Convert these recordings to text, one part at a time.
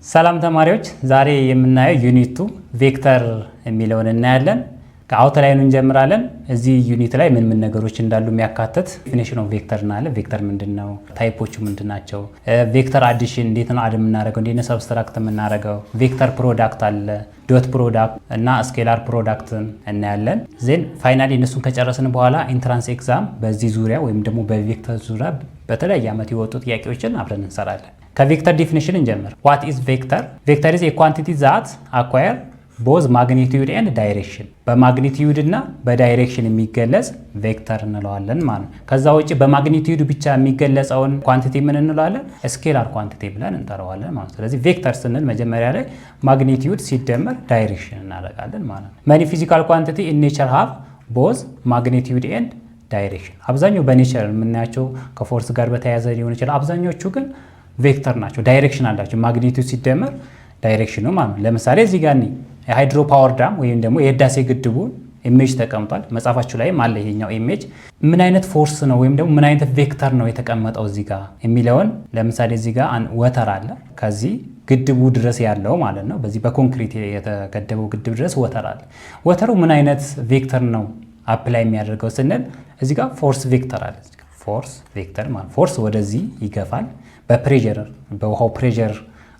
ሰላም ተማሪዎች ዛሬ የምናየው ዩኒት 2 ቬክተር የሚለውን እናያለን። ከአውትላይኑ እንጀምራለን። እዚህ ዩኒት ላይ ምን ነገሮች እንዳሉ የሚያካትት ዴፊኒሽን ኦፍ ቬክተር እናያለ። ቬክተር ምንድነው? ታይፖቹ ምንድናቸው? ቬክተር አዲሽን እንዴት ነው አድ የምናደርገው? እንዴት ነው ሰብስትራክት የምናደርገው? ቬክተር ፕሮዳክት አለ፣ ዶት ፕሮዳክት እና ስኬላር ፕሮዳክትን እናያለን። ዜን ፋይናሊ እነሱን ከጨረስን በኋላ ኢንትራንስ ኤግዛም በዚህ ዙሪያ ወይም ደግሞ በቬክተር ዙሪያ በተለያየ ዓመት የወጡ ጥያቄዎችን አብረን እንሰራለን። ከቬክተር ዴፊኒሽን እንጀምር። ዋት ኢዝ ቬክተር? ቬክተር ኢዝ ኤ ኳንቲቲ ዛት አኳየር ቦዝ ማግኒቲዩድ ኤንድ ዳይሬክሽን፣ በማግኒቲዩድ እና በዳይሬክሽን የሚገለጽ ቬክተር እንለዋለን ማለት ነው። ከዛ ውጭ በማግኒቲዩድ ብቻ የሚገለጸውን ኳንቲቲ ምን እንለዋለን? ስኬላር ኳንቲቲ ብለን እንጠራዋለን ማለት ነው። ስለዚህ ቬክተር ስንል መጀመሪያ ላይ ማግኒቲዩድ ሲደመር ዳይሬክሽን እናደርጋለን ማለት ነው። መኒ ፊዚካል ኳንቲቲ ኢን ኔቸር ሃቭ ቦዝ ማግኒቲዩድ ኤንድ ዳይሬክሽን። አብዛኛው በኔቸር የምናያቸው ከፎርስ ጋር በተያያዘ ሊሆን ይችላል። አብዛኞቹ ግን ቬክተር ናቸው፣ ዳይሬክሽን አላቸው። ማግኒቲዩድ ሲደመር ዳይሬክሽን ነው ማለት ነው። ለምሳሌ እዚህ ጋር የሃይድሮ ፓወር ዳም ወይም ደግሞ የህዳሴ ግድቡ ኢሜጅ ተቀምጧል። መጽሐፋችሁ ላይም አለ ይሄኛው ኢሜጅ። ምን አይነት ፎርስ ነው ወይም ደግሞ ምን አይነት ቬክተር ነው የተቀመጠው እዚህ ጋር የሚለውን ለምሳሌ እዚህ ጋር ወተር አለ፣ ከዚህ ግድቡ ድረስ ያለው ማለት ነው። በዚህ በኮንክሪት የተገደበው ግድብ ድረስ ወተር አለ። ወተሩ ምን አይነት ቬክተር ነው አፕላይ የሚያደርገው ስንል እዚህ ጋር ፎርስ ቬክተር አለ። ፎርስ ቬክተር ማለት ፎርስ ወደዚህ ይገፋል በፕሬሸር በውሃው ፕሬሸር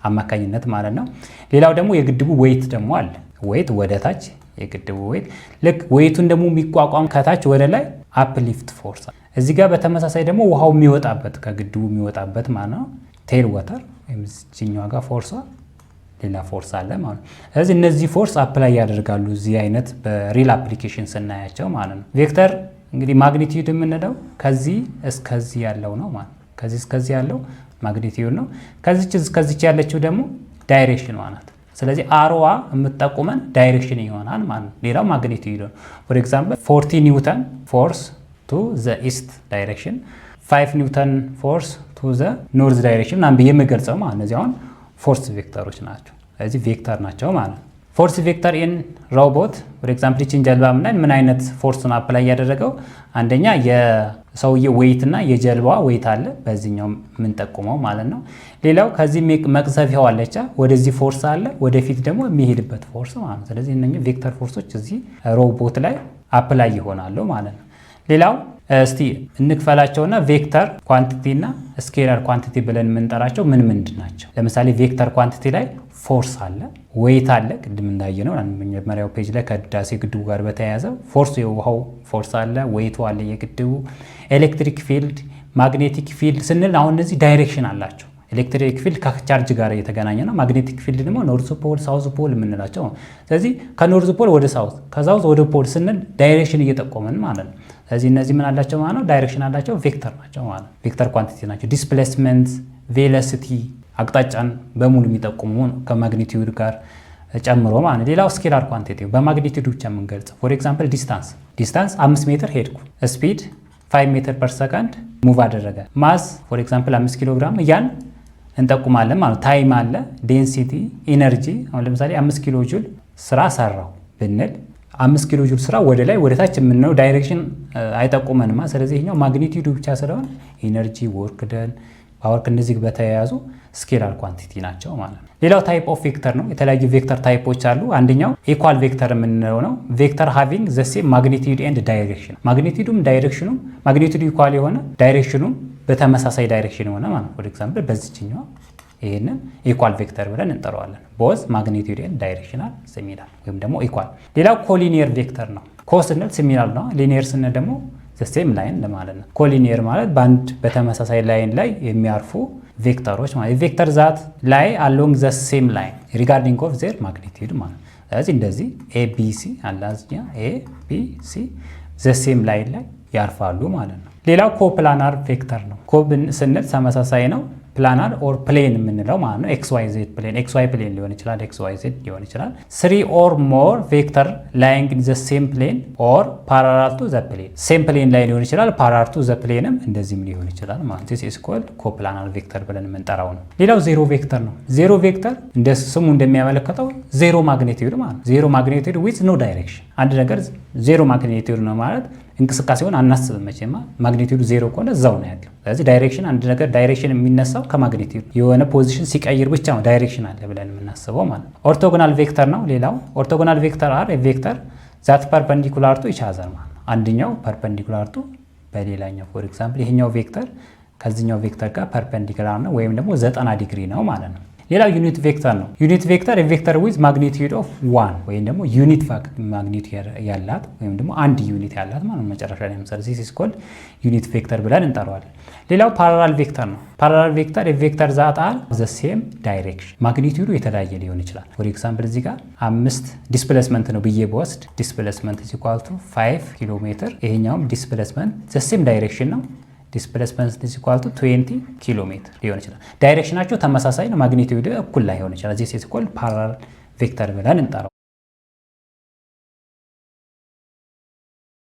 አማካኝነት ማለት ነው። ሌላው ደግሞ የግድቡ ዌይት ደግሞ አለ። ዌይት ወደ ታች የግድቡ ዌይት ልክ ዌይቱን ደግሞ የሚቋቋም ከታች ወደ ላይ አፕሊፍት ፎርስ። እዚህ ጋር በተመሳሳይ ደግሞ ውሃው የሚወጣበት ከግድቡ የሚወጣበት ማለት ነው ቴል ወተር ወይም እዚህኛው ጋር ፎርሷ ሌላ ፎርስ አለ ማለት ነው። ስለዚህ እነዚህ ፎርስ አፕላይ ያደርጋሉ እዚህ አይነት በሪል አፕሊኬሽን ስናያቸው ማለት ነው። ቬክተር እንግዲህ ማግኒቲዩድ የምንለው ከዚህ እስከዚህ ያለው ነው ማለት ነው። ከዚህ እስከዚህ ያለው ማግኒቲዩድ ነው። ከዚች እስከዚች ያለችው ደግሞ ዳይሬክሽን ናት። ስለዚህ አሮዋ የምትጠቁመን ዳይሬክሽን ይሆናል ማለት ነው። ሌላው ማግኒቲዩድ ነው። ፎር ኤግዛምፕል 40 ኒውተን ፎርስ ቱ ዘ ኢስት ዳይሬክሽን፣ 5 ኒውተን ፎርስ ቱ ዘ ኖርዝ ዳይሬክሽን አንብ የምገልጸው ማለት ነው። እዚህ አሁን ፎርስ ቬክተሮች ናቸው። ስለዚህ ቬክተር ናቸው ማለት ነው። ፎርስ ቬክተር ኢን ሮቦት ፎር ኤግዛምፕል ይችን ጀልባ ምናምን ምን አይነት ፎርስ ነው አፕላይ ያደረገው? አንደኛ የሰውዬ ዌይት እና የጀልባዋ ዌይት አለ፣ በዚህኛው የምንጠቁመው ማለት ነው። ሌላው ከዚህ መቅዘፊያው አለቻ፣ ወደዚህ ፎርስ አለ፣ ወደፊት ደግሞ የሚሄድበት ፎርስ ማለት ነው። ስለዚህ እነኚህ ቬክተር ፎርሶች እዚህ ሮቦት ላይ አፕላይ ይሆናሉ ማለት ነው። ሌላው እስቲ እንክፈላቸውና ቬክተር ኳንቲቲ እና ስኬላር ኳንቲቲ ብለን የምንጠራቸው ምን ምንድን ናቸው? ለምሳሌ ቬክተር ኳንቲቲ ላይ ፎርስ አለ፣ ዌይት አለ። ቅድም እንዳየነው መጀመሪያው ፔጅ ላይ ከህዳሴ ግድቡ ጋር በተያያዘ ፎርስ የውሃው ፎርስ አለ፣ ዌይቱ አለ የግድቡ። ኤሌክትሪክ ፊልድ፣ ማግኔቲክ ፊልድ ስንል አሁን እነዚህ ዳይሬክሽን አላቸው። ኤሌክትሪክ ፊልድ ከቻርጅ ጋር የተገናኘ ነው። ማግኔቲክ ፊልድ ደግሞ ኖርዝ ፖል፣ ሳውዝ ፖል የምንላቸው። ስለዚህ ከኖርዝ ፖል ወደ ሳውዝ፣ ከሳውዝ ወደ ፖል ስንል ዳይሬክሽን እየጠቆመን ማለት ነው። ስለዚህ እነዚህ ምን አላቸው ማለት ነው? ዳይሬክሽን አላቸው፣ ቬክተር ናቸው ማለት ነው። ቬክተር ኳንቲቲ ናቸው። ዲስፕሌስመንት፣ ቬሎሲቲ አቅጣጫን በሙሉ የሚጠቁሙ ከማግኒቲዩድ ጋር ጨምሮ ማለት ነው። ሌላው ስኬላር ኳንቲቲ በማግኒቲዩድ ብቻ የምንገልጸው ፎር ኤግዛምፕል ዲስታንስ 5 ሜትር ሄድኩ፣ ስፒድ 5 ሜትር ፐር ሰከንድ ሙቭ አደረገ። ማስ ፎር ኤግዛምፕል 5 ኪሎ ግራም እያን እንጠቁማለን ማለት ነው። ታይም አለ፣ ዴንሲቲ፣ ኢነርጂ። አሁን ለምሳሌ 5 ኪሎ ጁል ስራ ሰራው ብንል 5 ኪሎ ጁል ስራ ወደ ላይ ወደ ታች የምንለው ዳይሬክሽን አይጠቁመንማ። ስለዚህ ይሄኛው ማግኒቲዩድ ብቻ ስለሆነ ኢነርጂ፣ ወርክ ደን፣ ፓወር ከነዚህ በተያያዙ ስኬላር ኳንቲቲ ናቸው ማለት ነው። ሌላው ታይፕ ኦፍ ቬክተር ነው። የተለያዩ ቬክተር ታይፖች አሉ። አንደኛው ኢኳል ቬክተር የምንለው ነው። ቬክተር ሃቪንግ ዘ ሴም ማግኒቲዩድ ኤንድ ዳይሬክሽን፣ ማግኒቲዩዱም ዳይሬክሽኑም ማግኒቲዩዱ ኢኳል የሆነ ዳይሬክሽኑም በተመሳሳይ ዳይሬክሽን የሆነ ማለት ፎር ኤግዛምፕል በዚህኛው ይሄንን ኢኳል ቬክተር ብለን እንጠራዋለን። ቦዝ ማግኒቲዩድ ኤንድ ዳይሬክሽናል ሲሚላር ወይም ደግሞ ኢኳል። ሌላው ኮሊኒየር ቬክተር ነው። ኮ ስንል ሲሚላር ነው። ሊኒየር ስንል ደግሞ ሴም ላይን ለማለት ነው። ኮሊኒየር ማለት በአንድ በተመሳሳይ ላይን ላይ የሚያርፉ ቬክተሮች ማለት ቬክተር ዛት ላይ አሎንግ ዘ ሴም ላይን ሪጋርዲንግ ኦፍ ዜር ማግኒቲዩድ ማለት ነው። ስለዚህ እንደዚህ ኤቢሲ አላዝኛ ኤቢሲ ዘ ሴም ላይን ላይ ያርፋሉ ማለት ነው። ሌላው ኮፕላናር ቬክተር ነው። ኮብን ስንል ተመሳሳይ ነው። ፕላናር ኦር ፕሌን የምንለው ማለት ነው። ኤክስ ዋይ ዜድ ፕሌን፣ ኤክስ ዋይ ፕሌን ሊሆን ይችላል፣ ኤክስ ዋይ ዜድ ሊሆን ይችላል። 3 ኦር ሞር ቬክተር ላይንግ ኢን ዘ ሴም ፕሌን ኦር ፓራላል ቱ ዘ ፕሌን። ሴም ፕሌን ላይ ሊሆን ይችላል፣ ፓራላል ቱ ዘ ፕሌንም እንደዚህም ሊሆን ይችላል ማለት ነው። ኢስ ኮልድ ኮፕላናር ቬክተር ብለን የምንጠራው ነው። ሌላው ዜሮ ቬክተር ነው። ዜሮ ቬክተር እንደ ስሙ እንደሚያመለክተው ዜሮ ማግኒቲዩድ ማለት ነው። ዜሮ ማግኒቲዩድ ዊዝ ኖ ዳይሬክሽን። አንድ ነገር ዜሮ ማግኒቲዩድ ነው ማለት እንቅስቃሴውን አናስብም መቼማ። ማግኒቲዩዱ ዜሮ ከሆነ እዛው ነው ያለው። ስለዚህ ዳይሬክሽን አንድ ነገር ዳይሬክሽን የሚነሳው ከማግኒቲዩድ የሆነ ፖዚሽን ሲቀይር ብቻ ነው ዳይሬክሽን አለ ብለን የምናስበው ማለት ነው። ኦርቶጎናል ቬክተር ነው ሌላው። ኦርቶጎናል ቬክተር አር ቬክተር ዛት ፐርፐንዲኩላር ቱ ኢች አዘር ማለት ነው። አንደኛው ፐርፐንዲኩላር ቱ በሌላኛው ፎር ኤግዛምፕል ይሄኛው ቬክተር ከዚህኛው ቬክተር ጋር ፐርፐንዲኩላር ነው ወይም ደግሞ 90 ዲግሪ ነው ማለት ነው። ሌላው ዩኒት ቬክተር ነው። ዩኒት ቬክተር ቬክተር ዊዝ ማግኒቲዩድ ኦፍ 1 ወይም ደግሞ ዩኒት ማግኒቲዩድ ያላት ወይም ደግሞ አንድ ዩኒት ያላት ማለት ነው። መጨረሻ ላይ ምሳሌ ዚስ ኢዝ ኮልድ ዩኒት ቬክተር ብለን እንጠራዋለን። ሌላው ፓራላል ቬክተር ነው። ፓራላል ቬክተር ቬክተር ዛት አር ዘ ሴም ዳይሬክሽን ማግኒቲዩዱ የተለያየ ሊሆን ይችላል። ፎር ኤግዛምፕል እዚህ ጋር 5 ዲስፕሌስመንት ነው ብዬ በወስድ ዲስፕሌስመንት ኢዝ ኢኳል ቱ 5 ኪሎ ሜትር ይሄኛውም ዲስፕሌስመንት ዘ ሴም ዳይሬክሽን ነው። ዲስፕሌስመንት ኢዝ ኢኳል ቱ 20 ኪሎ ሜትር ሊሆን ይችላል። ዳይሬክሽናቸው ተመሳሳይ ነው፣ ማግኒቲዩድ እኩል ላይሆን ይችላል። ዚስ ኢዝ ኮልድ ፓራላል ቬክተር ብለን እንጠራው።